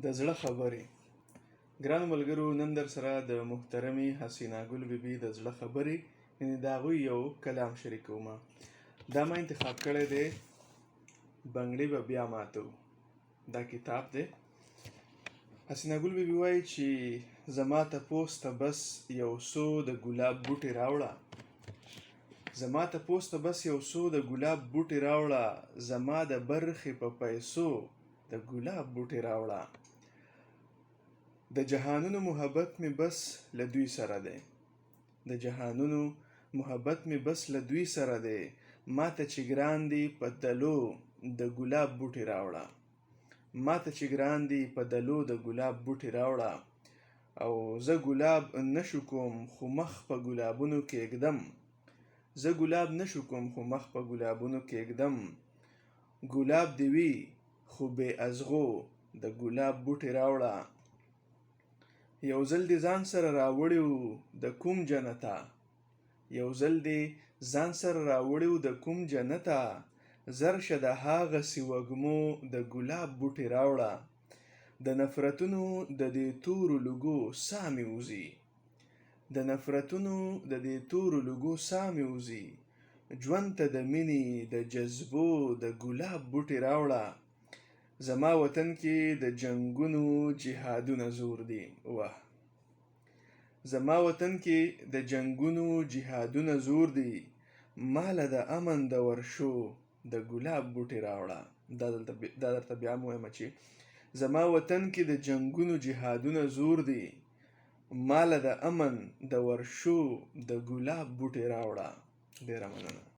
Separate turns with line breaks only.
د زړه خبرې. ګرانو ملګرو، نن در سره د محترمې حسینا ګل بیبي د زړه خبرې یعنې د هغوی یو کلام شریکوم. دا ما انتخاب کړی دی بنګړې به بیا ماتو. دا کتاب دی. حسینا ګل بیبي وایي چې زما تپوس ته بس یو څو د ګلاب بوټي راوړه، زما تپوس ته بس یو څو د ګلاب بوټي راوړه، زما د برخې په پیسو د ګلاب بوټي راوړه. د جهانونو محبت می بس له دوی سره دی، د جهانونو محبت می بس له دوی سره دی، ماته چې ګران دی په دلو د ګلاب بوټي راوړه، ماته چې ګران دی په دلو د ګلاب بوټي راوړه. او زه ګلاب نشو کوم خو مخ په ګلابونو کې اګدم، زه ګلاب نشو کوم خو مخ په ګلابونو کې اګدم. ګلاب دی وی خو بې ازغو د ګلاب بوټي راوړه. یو ځل دې ځان سره راوړیو د کوم جنته، یو ځل دې ځان سره راوړیو د کوم جنته، زر شه د هاغسې وږمو د ګلاب بوټي راوړه. د نفرتونو د دې تورو لوګو ساه مې وځي، د نفرتونو د دې تورو لوګو ساه مې وځي، ژوند ته د مینې د جذبو د ګلاب بوټي راوړه. زما وطن کې د جنګونو جهادونه زور دي، واه، زما وطن کې د جنګونو جهادونه زور دي، ماله د امن د ورشو د ګلاب بوټي راوړه. دا درته بیا هم وایم چې زما وطن کې د جنګونو جهادونه زور دي، ماله د امن د ورشو د ګلاب بوټي راوړه. ډېره مننه.